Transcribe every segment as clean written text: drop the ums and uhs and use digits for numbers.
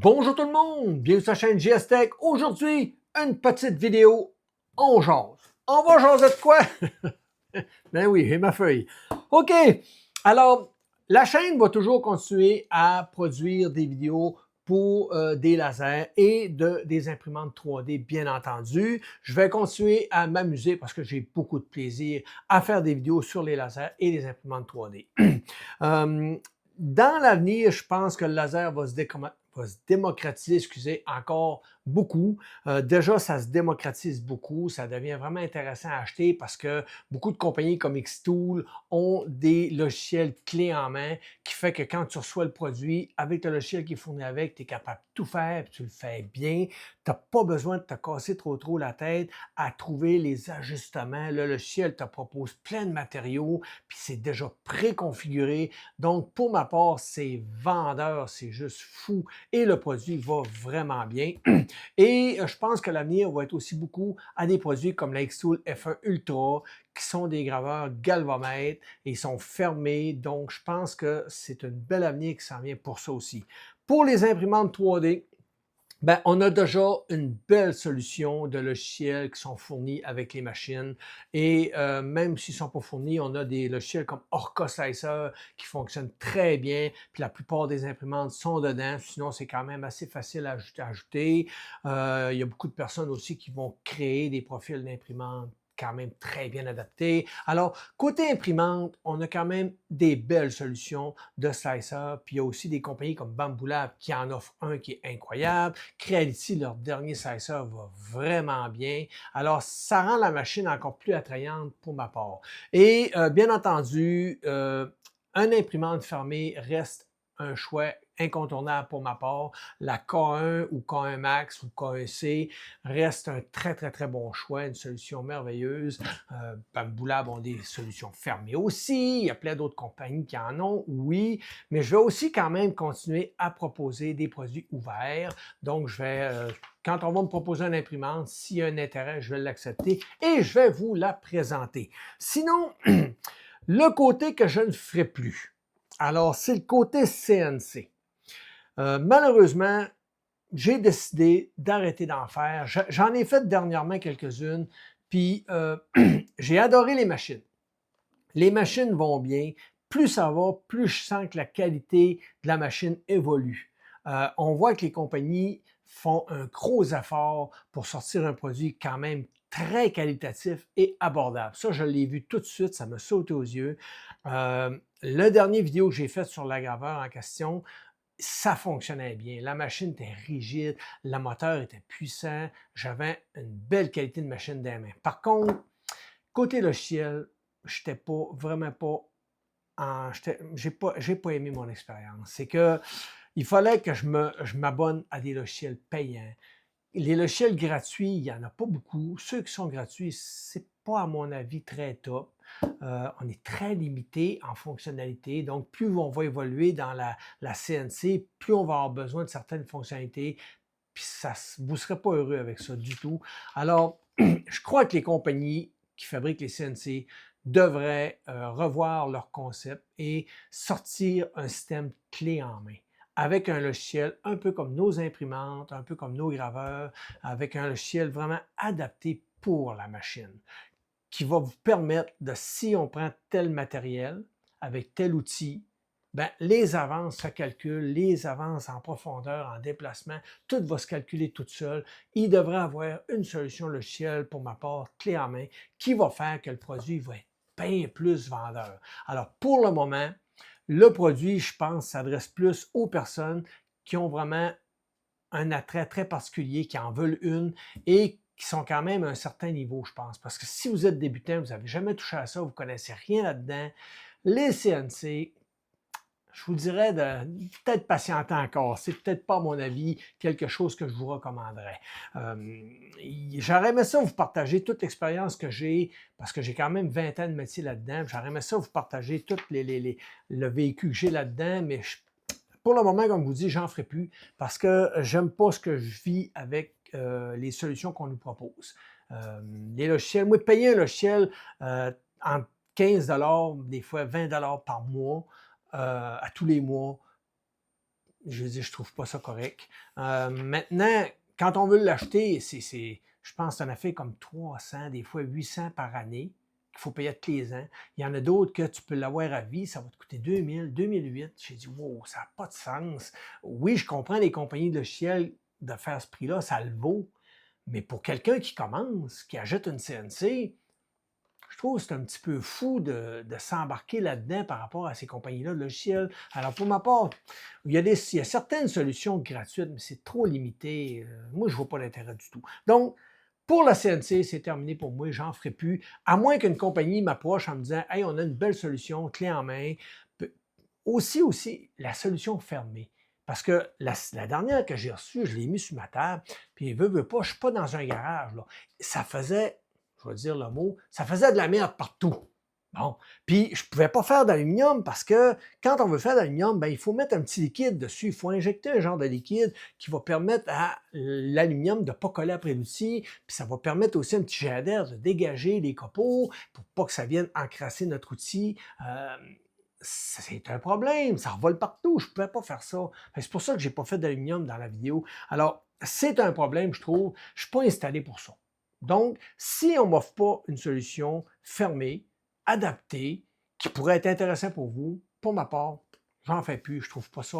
Bonjour tout le monde, bienvenue sur la chaîne JS Tech. Aujourd'hui, une petite vidéo, on jase. On va jaser de quoi? Ben oui, j'ai ma feuille. OK, alors, la chaîne va toujours continuer à produire des vidéos pour des lasers et des imprimantes 3D, bien entendu. Je vais continuer à m'amuser parce que j'ai beaucoup de plaisir à faire des vidéos sur les lasers et les imprimantes 3D. Euh, Dans l'avenir, je pense que le laser va se démocratiser, excusez, encore beaucoup. Déjà, ça se démocratise beaucoup. Ça devient vraiment intéressant à acheter parce que beaucoup de compagnies comme Xtool ont des logiciels clés en main qui fait que quand tu reçois le produit, avec le logiciel qui est fourni avec, tu es capable de tout faire, puis tu le fais bien. Tu n'as pas besoin de te casser trop la tête à trouver les ajustements. Le logiciel te propose plein de matériaux, puis c'est déjà préconfiguré. Donc, pour ma part, c'est vendeur, c'est juste fou et le produit va vraiment bien. Et je pense que l'avenir va être aussi beaucoup à des produits comme la Xtool F1 Ultra, qui sont des graveurs galvamètres et ils sont fermés. Donc, je pense que c'est un bel avenir qui s'en vient pour ça aussi. Pour les imprimantes 3D, ben, on a déjà une belle solution de logiciels qui sont fournis avec les machines. Et même s'ils ne sont pas fournis, on a des logiciels comme Orca Slicer qui fonctionnent très bien. Puis la plupart des imprimantes sont dedans. Sinon, c'est quand même assez facile à ajouter. Il y a beaucoup de personnes aussi qui vont créer des profils d'imprimantes quand même très bien adaptés. Alors, côté imprimante, on a quand même des belles solutions de slicer. Puis il y a aussi des compagnies comme Bambu Lab qui en offrent un qui est incroyable. Creality, leur dernier slicer va vraiment bien. Alors, ça rend la machine encore plus attrayante pour ma part. Et bien entendu, un imprimante fermée reste un choix incontournable pour ma part. La K1 ou K1 Max ou K1C reste un très bon choix, une solution merveilleuse. Bambu Lab ont des solutions fermées aussi. Il y a plein d'autres compagnies qui en ont, oui, mais je vais aussi quand même continuer à proposer des produits ouverts. Donc, quand on va me proposer une imprimante, s'il y a un intérêt, je vais l'accepter et je vais vous la présenter. Sinon, le côté que je ne ferai plus, alors c'est le côté CNC. Malheureusement, j'ai décidé d'arrêter d'en faire. J'en ai fait dernièrement quelques-unes, puis j'ai adoré les machines. Les machines vont bien. Plus ça va, plus je sens que la qualité de la machine évolue. On voit que les compagnies font un gros effort pour sortir un produit quand même très qualitatif et abordable. Ça, je l'ai vu tout de suite, ça m'a sauté aux yeux. Le dernier vidéo que j'ai fait sur la graveur en question, ça fonctionnait bien. La machine était rigide, le moteur était puissant, j'avais une belle qualité de machine dans les mains. Par contre, côté logiciel, je n'étais pas, vraiment pas j'ai pas aimé mon expérience. C'est que il fallait que je m'abonne à des logiciels payants. Les logiciels gratuits, il n'y en a pas beaucoup. Ceux qui sont gratuits, c'est pas, à mon avis, très top. On est très limité en fonctionnalité. Donc, plus on va évoluer dans la CNC, plus on va avoir besoin de certaines fonctionnalités. Puis vous ne serez pas heureux avec ça du tout. Alors, je crois que les compagnies qui fabriquent les CNC devraient revoir leur concept et sortir un système clé en main avec un logiciel un peu comme nos imprimantes, un peu comme nos graveurs, avec un logiciel vraiment adapté pour la machine, qui va vous permettre de, si on prend tel matériel avec tel outil, ben, les avances se calculent, les avances en profondeur, en déplacement, tout va se calculer tout seul. Il devrait avoir une solution logicielle, pour ma part, clé en main, qui va faire que le produit va être bien plus vendeur. Alors, pour le moment, le produit, je pense, s'adresse plus aux personnes qui ont vraiment un attrait très particulier, qui en veulent une et qui sont quand même à un certain niveau, je pense. Parce que si vous êtes débutant, vous n'avez jamais touché à ça, vous ne connaissez rien là-dedans, les CNC, je vous dirais de peut-être patienter encore. C'est peut-être pas, à mon avis, quelque chose que je vous recommanderais. J'aurais aimé ça vous partager toute l'expérience que j'ai, parce que j'ai quand même 20 ans de métier là-dedans. J'aurais aimé ça vous partager tout le véhicule que j'ai là-dedans, mais pour le moment, comme je vous dis, j'en ferai plus parce que j'aime pas ce que je vis avec les solutions qu'on nous propose. Les logiciels, moi, payer un logiciel entre 15 des fois 20 par mois, à tous les mois, Je dis, je trouve pas ça correct. Maintenant, quand on veut l'acheter, je pense que ça en a fait comme 300, des fois 800 par année qu'il faut payer tous les ans. Il y en a d'autres que tu peux l'avoir à vie, ça va te coûter 2000, 2008. J'ai dit, wow, ça n'a pas de sens. Oui, je comprends les compagnies de logiciels de faire ce prix-là, ça le vaut. Mais pour quelqu'un qui commence, qui achète une CNC, je trouve que c'est un petit peu fou de s'embarquer là-dedans par rapport à ces compagnies-là de logiciels. Alors, pour ma part, il y a certaines solutions gratuites, mais c'est trop limité. Moi, je ne vois pas l'intérêt du tout. Donc, pour la CNC, c'est terminé pour moi, j'en ferai plus. À moins qu'une compagnie m'approche en me disant, hey, on a une belle solution, clé en main. Aussi, la solution fermée. Parce que la dernière que j'ai reçue, je l'ai mise sur ma table, puis veut pas, je ne suis pas dans un garage. Là. Ça faisait, je vais dire le mot, ça faisait de la merde partout. Bon, puis je ne pouvais pas faire d'aluminium parce que quand on veut faire d'aluminium, ben, il faut mettre un petit liquide dessus, il faut injecter un genre de liquide qui va permettre à l'aluminium de ne pas coller après l'outil, puis ça va permettre aussi un petit jet d'air de dégager les copeaux pour pas que ça vienne encrasser notre outil. C'est un problème, ça revole partout, je ne pouvais pas faire ça. C'est pour ça que je n'ai pas fait d'aluminium dans la vidéo. Alors, c'est un problème, je trouve. Je ne suis pas installé pour ça. Donc, si on ne m'offre pas une solution fermée, adaptée, qui pourrait être intéressante pour vous, pour ma part, j'en fais plus. Je ne trouve pas ça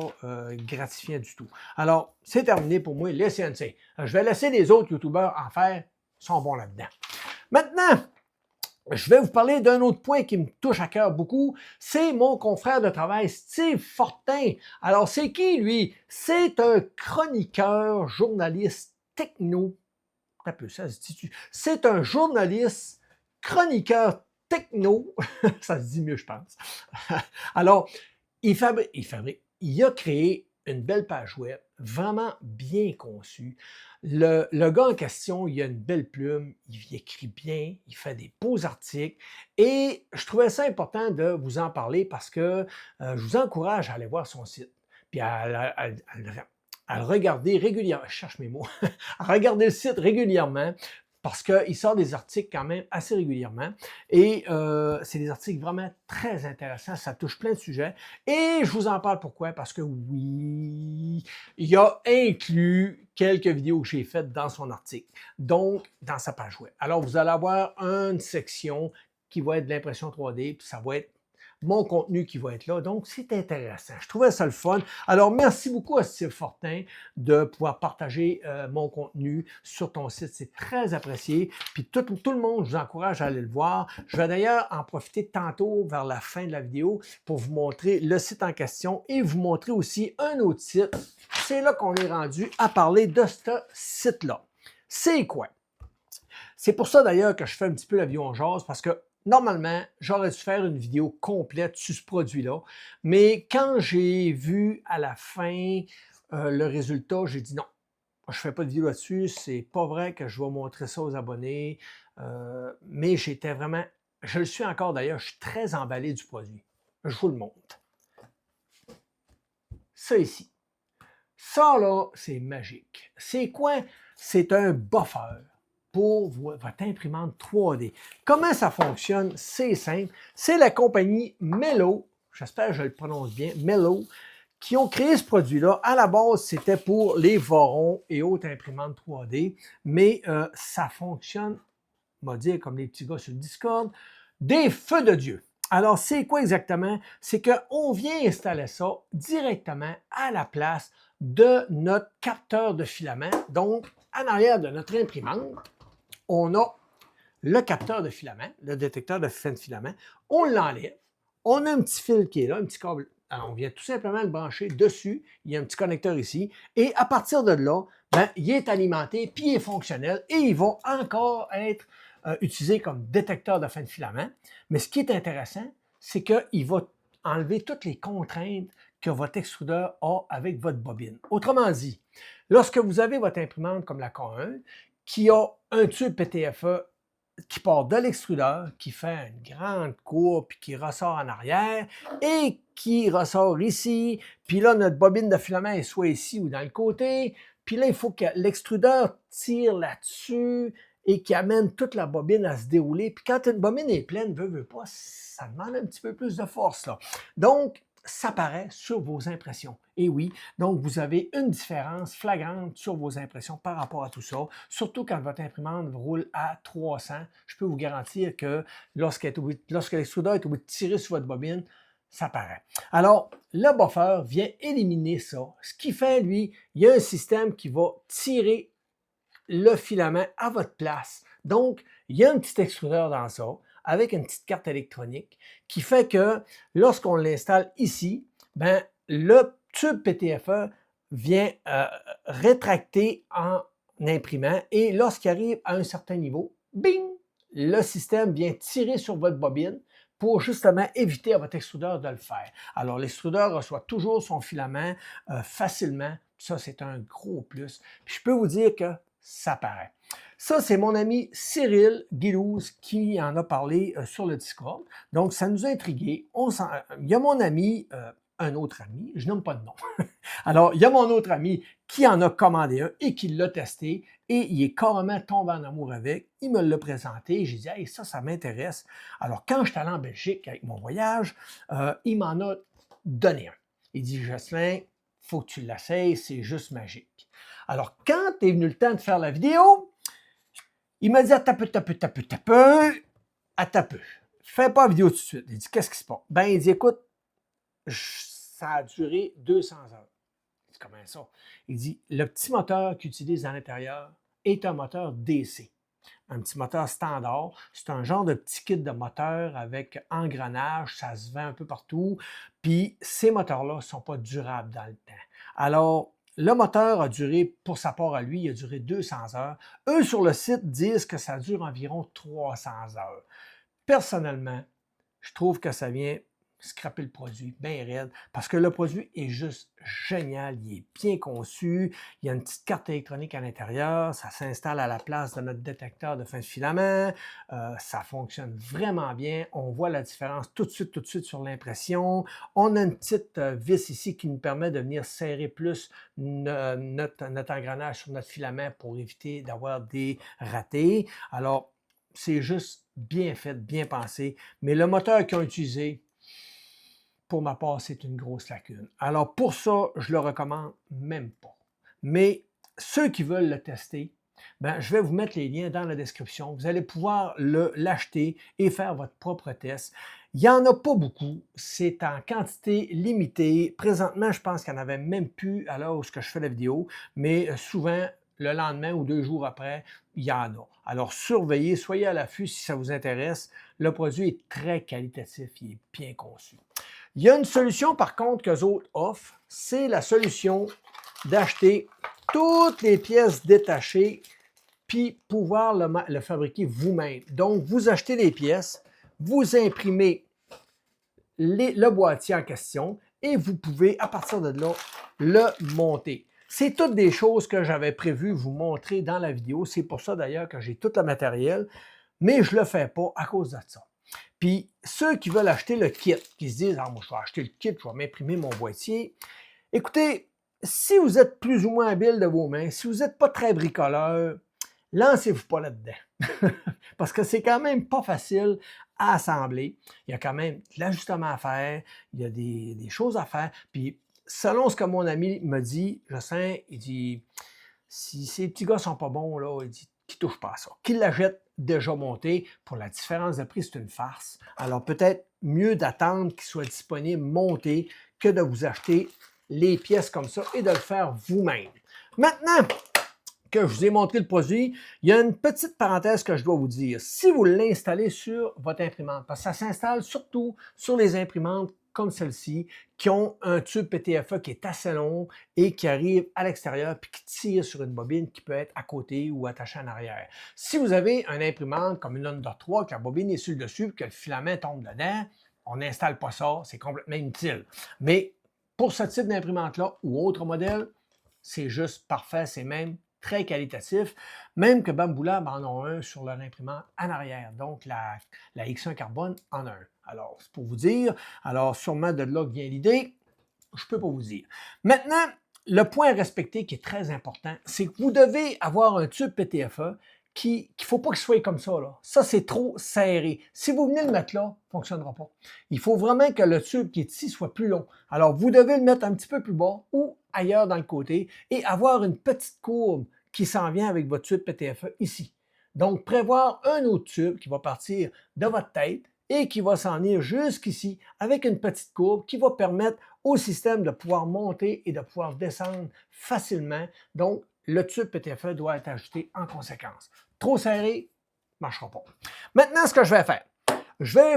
gratifiant du tout. Alors, c'est terminé pour moi, les CNC. Je vais laisser les autres YouTubeurs en faire, ils sont bons là-dedans. Maintenant, je vais vous parler d'un autre point qui me touche à cœur beaucoup. C'est mon confrère de travail, Steve Fortin. Alors, c'est qui, lui? C'est un chroniqueur, journaliste techno. Un peu ça se dit. C'est un journaliste, chroniqueur techno. Ça se dit mieux, je pense. Alors, il a créé une belle page web, vraiment bien conçue. Le gars en question, il a une belle plume, il écrit bien, il fait des beaux articles et je trouvais ça important de vous en parler parce que je vous encourage à aller voir son site puis à le regarder régulièrement. Je cherche mes mots. À regarder le site régulièrement parce qu'il sort des articles quand même assez régulièrement. Et c'est des articles vraiment très intéressants. Ça touche plein de sujets. Et je vous en parle pourquoi? Parce que oui, il a inclus quelques vidéos que j'ai faites dans son article, donc dans sa page web. Alors, vous allez avoir une section qui va être de l'impression 3D, puis ça va être mon contenu qui va être là. Donc, c'est intéressant. Je trouvais ça le fun. Alors, merci beaucoup à Steve Fortin de pouvoir partager mon contenu sur ton site. C'est très apprécié. Puis tout le monde, je vous encourage à aller le voir. Je vais d'ailleurs en profiter tantôt vers la fin de la vidéo pour vous montrer le site en question et vous montrer aussi un autre site. C'est là qu'on est rendu à parler de ce site-là. C'est quoi? C'est pour ça d'ailleurs que je fais un petit peu la vidéo en jase parce que normalement, j'aurais dû faire une vidéo complète sur ce produit-là, mais quand j'ai vu à la fin le résultat, j'ai dit non, je ne fais pas de vidéo là-dessus, c'est pas vrai que je vais montrer ça aux abonnés, mais j'étais vraiment, je le suis encore d'ailleurs, je suis très emballé du produit. Je vous le montre. Ça ici. Ça là, c'est magique. C'est quoi? C'est un buffer pour votre imprimante 3D. Comment ça fonctionne? C'est simple. C'est la compagnie Mello, j'espère que je le prononce bien, Mello, qui ont créé ce produit-là. À la base, c'était pour les Voron et autres imprimantes 3D, mais ça fonctionne, on va dire, comme les petits gars sur le Discord, des feux de Dieu. Alors, c'est quoi exactement? C'est qu'on vient installer ça directement à la place de notre capteur de filament. Donc, en arrière de notre imprimante, on a le capteur de filament, le détecteur de fin de filament. On l'enlève. On a un petit fil qui est là, un petit câble. Alors, on vient tout simplement le brancher dessus. Il y a un petit connecteur ici. Et à partir de là, ben, il est alimenté, puis il est fonctionnel et il va encore être utilisé comme détecteur de fin de filament. Mais ce qui est intéressant, c'est qu'il va enlever toutes les contraintes que votre extrudeur a avec votre bobine. Autrement dit, lorsque vous avez votre imprimante comme la K1, qui a un tube PTFE qui part de l'extrudeur, qui fait une grande courbe, puis qui ressort en arrière, et qui ressort ici, puis là, notre bobine de filament est soit ici ou dans le côté, puis là, il faut que l'extrudeur tire là-dessus et qui amène toute la bobine à se dérouler. Puis quand une bobine est pleine, veut pas, ça demande un petit peu plus de force, là. Donc, ça paraît sur vos impressions. Et oui, donc vous avez une différence flagrante sur vos impressions par rapport à tout ça, surtout quand votre imprimante roule à 300. Je peux vous garantir que lorsque l'extrudeur est obligé de tirer sur votre bobine, ça paraît. Alors, le buffer vient éliminer ça. Ce qui fait, lui, il y a un système qui va tirer le filament à votre place. Donc, il y a un petit extrudeur dans ça, avec une petite carte électronique, qui fait que lorsqu'on l'installe ici, ben, le tube PTFE vient rétracter en imprimant et lorsqu'il arrive à un certain niveau, bing, le système vient tirer sur votre bobine pour justement éviter à votre extrudeur de le faire. Alors, l'extrudeur reçoit toujours son filament facilement. Ça, c'est un gros plus. Puis, je peux vous dire que ça paraît. Ça, c'est mon ami Cyril Guilouz qui en a parlé sur le Discord. Donc, ça nous a intrigués. Il y a mon ami, un autre ami, je nomme pas de nom. Alors, il y a mon autre ami qui en a commandé un et qui l'a testé et il est carrément tombé en amour avec. Il me l'a présenté. J'ai dit, hey, ça m'intéresse. Alors, quand je suis allé en Belgique avec mon voyage, il m'en a donné un. Il dit, Jocelyn, il faut que tu l'essayes, c'est juste magique. Alors, quand est venu le temps de faire la vidéo, il m'a dit, attends peu. Fais pas la vidéo tout de suite. Il dit, qu'est-ce qui se passe? Ben, il dit, écoute, ça a duré 200 heures. Il dit, comment ça? Il dit, le petit moteur qu'il utilise à l'intérieur est un moteur DC. Un petit moteur standard. C'est un genre de petit kit de moteur avec engrenage. Ça se vend un peu partout. Puis, ces moteurs-là ne sont pas durables dans le temps. Alors, le moteur a duré, pour sa part à lui, il a duré 200 heures. Eux, sur le site, disent que ça dure environ 300 heures. Personnellement, je trouve que ça vient scraper le produit bien raide parce que le produit est juste génial, il est bien conçu, il y a une petite carte électronique à l'intérieur, ça s'installe à la place de notre détecteur de fin de filament, ça fonctionne vraiment bien, on voit la différence tout de suite sur l'impression, on a une petite vis ici qui nous permet de venir serrer plus notre engrenage sur notre filament pour éviter d'avoir des ratés. Alors, c'est juste bien fait, bien pensé, mais le moteur qu'ils ont utilisé, pour ma part, c'est une grosse lacune. Alors pour ça, je le recommande même pas. Mais ceux qui veulent le tester, ben, je vais vous mettre les liens dans la description. Vous allez pouvoir l'acheter et faire votre propre test. Il n'y en a pas beaucoup. C'est en quantité limitée. Présentement, je pense qu'il n'y en avait même plus à l'heure où je fais la vidéo. Mais souvent, le lendemain ou 2 jours après, il y en a. Alors surveillez, soyez à l'affût si ça vous intéresse. Le produit est très qualitatif, il est bien conçu. Il y a une solution par contre qu'eux autres offrent, c'est la solution d'acheter toutes les pièces détachées puis pouvoir le fabriquer vous-même. Donc, vous achetez les pièces, vous imprimez le boîtier en question et vous pouvez, à partir de là, le monter. C'est toutes des choses que j'avais prévu vous montrer dans la vidéo. C'est pour ça d'ailleurs que j'ai tout le matériel, mais je ne le fais pas à cause de ça. Puis ceux qui veulent acheter le kit, qui se disent « Ah, moi, je vais acheter le kit, je vais m'imprimer mon boîtier », écoutez, si vous êtes plus ou moins habile de vos mains, si vous n'êtes pas très bricoleur, lancez-vous pas là-dedans. Parce que c'est quand même pas facile à assembler. Il y a quand même de l'ajustement à faire, il y a des choses à faire. Puis selon ce que mon ami me dit, Jocelyn, il dit « Si ces petits gars sont pas bons, là, il dit qu'ils ne touchent pas à ça, qu'ils l'achètent déjà monté. Pour la différence de prix, c'est une farce. Alors peut-être mieux d'attendre qu'il soit disponible monté que de vous acheter les pièces comme ça et de le faire vous-même. Maintenant que je vous ai montré le produit, il y a une petite parenthèse que je dois vous dire. Si vous l'installez sur votre imprimante, parce que ça s'installe surtout sur les imprimantes comme celle-ci, qui ont un tube PTFE qui est assez long et qui arrive à l'extérieur puis qui tire sur une bobine qui peut être à côté ou attachée en arrière. Si vous avez une imprimante comme une Under 3, que la bobine est sur le dessus et que le filament tombe dedans, on n'installe pas ça, c'est complètement inutile. Mais pour ce type d'imprimante-là ou autre modèle, c'est juste parfait, c'est même très qualitatif, même que Bambu Lab en a un sur leur imprimante en arrière. Donc, la X1 Carbone en a un. Alors, c'est pour vous dire. Alors, sûrement de là vient l'idée. Je ne peux pas vous dire. Maintenant, le point à respecter qui est très important, c'est que vous devez avoir un tube PTFE qu'il ne faut pas qu'il soit comme ça, là. Ça, c'est trop serré. Si vous venez le mettre là, ça ne fonctionnera pas. Il faut vraiment que le tube qui est ici soit plus long. Alors, vous devez le mettre un petit peu plus bas ou ailleurs dans le côté et avoir une petite courbe qui s'en vient avec votre tube PTFE ici. Donc, prévoir un autre tube qui va partir de votre tête et qui va s'en venir jusqu'ici avec une petite courbe qui va permettre au système de pouvoir monter et de pouvoir descendre facilement. Donc, le tube PTFE doit être ajusté en conséquence. Trop serré, ne marchera pas. Maintenant, ce que je vais faire, je vais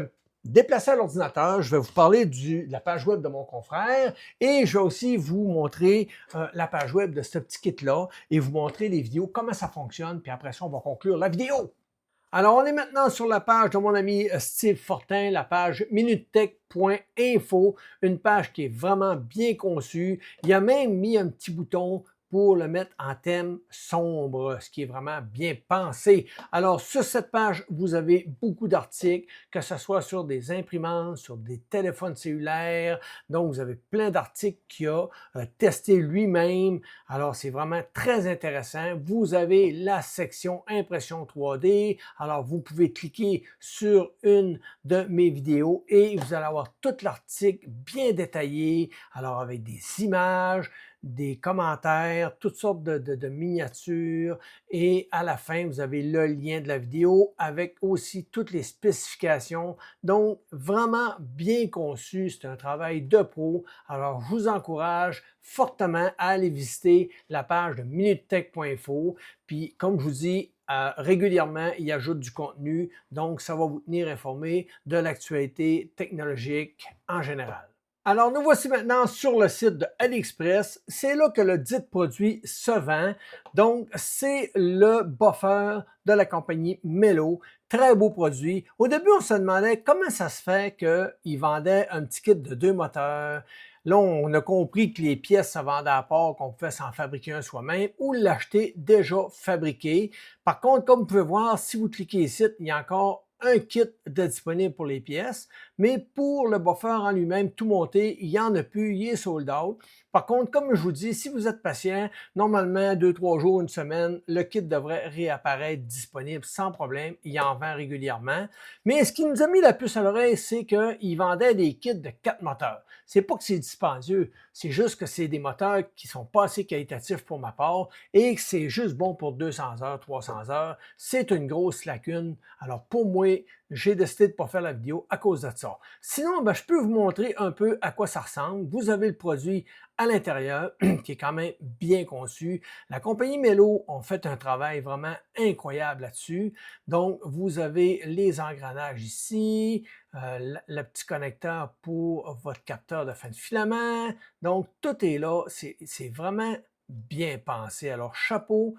me déplacer à l'ordinateur, je vais vous parler de la page web de mon confrère et je vais aussi vous montrer la page web de ce petit kit-là et vous montrer les vidéos, comment ça fonctionne, puis après ça, on va conclure la vidéo. Alors, on est maintenant sur la page de mon ami Steve Fortin, la page minutech.info, une page qui est vraiment bien conçue. Il a même mis un petit bouton pour le mettre en thème sombre, ce qui est vraiment bien pensé. Alors, sur cette page, vous avez beaucoup d'articles, que ce soit sur des imprimantes, sur des téléphones cellulaires. Donc, vous avez plein d'articles qu'il a testé lui-même. Alors, c'est vraiment très intéressant. Vous avez la section impression 3D. Alors, vous pouvez cliquer sur une de mes vidéos et vous allez avoir tout l'article bien détaillé. Alors, avec des images, des commentaires, toutes sortes de miniatures et à la fin, vous avez le lien de la vidéo avec aussi toutes les spécifications. Donc, vraiment bien conçu, c'est un travail de pro. Alors, je vous encourage fortement à aller visiter la page de minutech.info. Puis, comme je vous dis, régulièrement, il ajoute du contenu, donc ça va vous tenir informé de l'actualité technologique en général. Alors, nous voici maintenant sur le site de AliExpress. C'est là que le dit produit se vend. Donc, c'est le buffer de la compagnie Melo. Très beau produit. Au début, on se demandait comment ça se fait qu'ils vendaient un petit kit de 2 moteurs. Là, on a compris que les pièces se vendaient à part, qu'on pouvait s'en fabriquer un soi-même ou l'acheter déjà fabriqué. Par contre, comme vous pouvez voir, si vous cliquez ici, il y a encore un kit de disponible pour les pièces, mais pour le buffer en lui-même, tout monté, il n'y en a plus, il est sold out. Par contre, comme je vous dis, si vous êtes patient, normalement 2-3 jours, une semaine, le kit devrait réapparaître disponible sans problème. Il en vend régulièrement. Mais ce qui nous a mis la puce à l'oreille, c'est qu'il vendait des kits de 4 moteurs. C'est pas que c'est dispendieux, c'est juste que c'est des moteurs qui sont pas assez qualitatifs pour ma part et que c'est juste bon pour 200 heures, 300 heures. C'est une grosse lacune. Alors pour moi, j'ai décidé de ne pas faire la vidéo à cause de ça. Sinon, je peux vous montrer un peu à quoi ça ressemble. Vous avez le produit à l'intérieur, qui est quand même bien conçu. La compagnie Melo a fait un travail vraiment incroyable là-dessus. Donc, vous avez les engrenages ici, le petit connecteur pour votre capteur de fin de filament. Donc, tout est là. C'est vraiment bien pensé. Alors, chapeau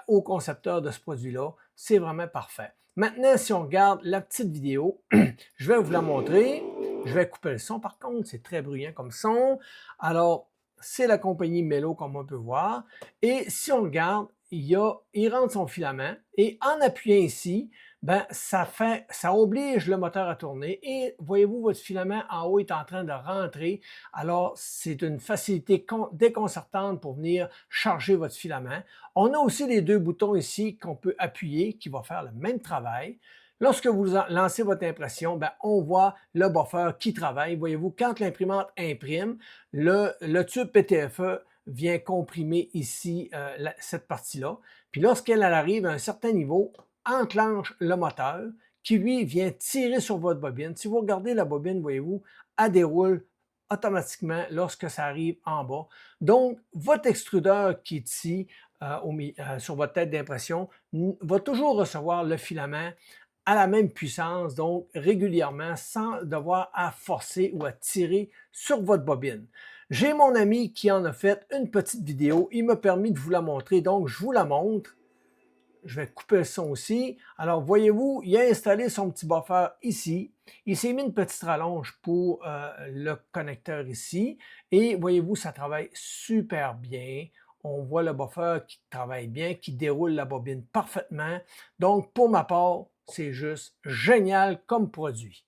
au concepteur de ce produit-là. C'est vraiment parfait. Maintenant, si on regarde la petite vidéo, je vais vous la montrer. Je vais couper le son par contre, c'est très bruyant comme son. Alors, c'est la compagnie Melo comme on peut voir. Et si on regarde, il rentre son filament et en appuyant ici, ça oblige le moteur à tourner et voyez-vous, votre filament en haut est en train de rentrer. Alors, c'est une facilité déconcertante pour venir charger votre filament. On a aussi les 2 boutons ici qu'on peut appuyer qui vont faire le même travail. Lorsque vous lancez votre impression, on voit le buffer qui travaille. Voyez-vous, quand l'imprimante imprime, le tube PTFE vient comprimer ici cette partie-là. Puis lorsqu'elle arrive à un certain niveau, enclenche le moteur qui, lui, vient tirer sur votre bobine. Si vous regardez la bobine, voyez-vous, elle déroule automatiquement lorsque ça arrive en bas. Donc, votre extrudeur qui est ici, sur votre tête d'impression, va toujours recevoir le filament à la même puissance, donc régulièrement, sans devoir à forcer ou à tirer sur votre bobine. J'ai mon ami qui en a fait une petite vidéo. Il m'a permis de vous la montrer, donc je vous la montre. Je vais couper le son aussi. Alors, voyez-vous, il a installé son petit buffer ici. Il s'est mis une petite rallonge pour le connecteur ici. Et voyez-vous, ça travaille super bien. On voit le buffer qui travaille bien, qui déroule la bobine parfaitement. Donc, pour ma part, c'est juste génial comme produit.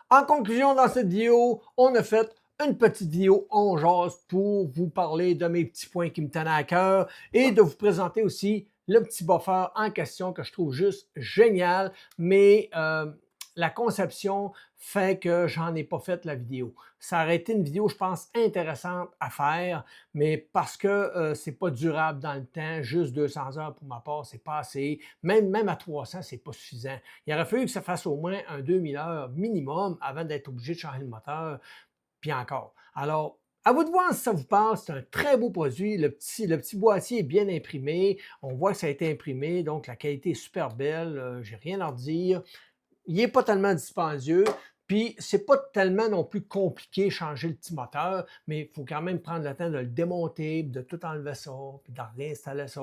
En conclusion, dans cette vidéo, on a fait une petite vidéo on jase pour vous parler de mes petits points qui me tenaient à cœur et de vous présenter aussi le petit buffer en question que je trouve juste génial, mais la conception fait que j'en ai pas fait la vidéo. Ça aurait été une vidéo, je pense, intéressante à faire, mais parce que c'est pas durable dans le temps, juste 200 heures pour ma part, c'est pas assez. Même à 300, c'est pas suffisant. Il aurait fallu que ça fasse au moins un 2000 heures minimum avant d'être obligé de changer le moteur, puis encore. Alors, à vous de voir si ça vous parle, c'est un très beau produit. Le petit boîtier est bien imprimé. On voit que ça a été imprimé, donc la qualité est super belle. J'ai rien à redire. Il n'est pas tellement dispendieux, puis c'est pas tellement non plus compliqué changer le petit moteur, mais il faut quand même prendre le temps de le démonter, de tout enlever ça, puis de réinstaller ça.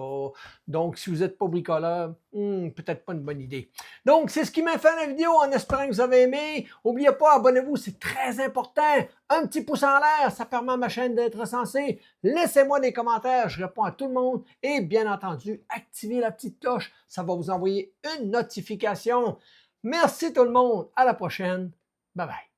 Donc, si vous n'êtes pas bricoleur, peut-être pas une bonne idée. Donc, c'est ce qui m'a fait la vidéo, en espérant que vous avez aimé. N'oubliez pas, abonnez-vous, c'est très important. Un petit pouce en l'air, ça permet à ma chaîne d'être recensée. Laissez-moi des commentaires, je réponds à tout le monde. Et bien entendu, activez la petite cloche, ça va vous envoyer une notification. Merci tout le monde. À la prochaine. Bye bye.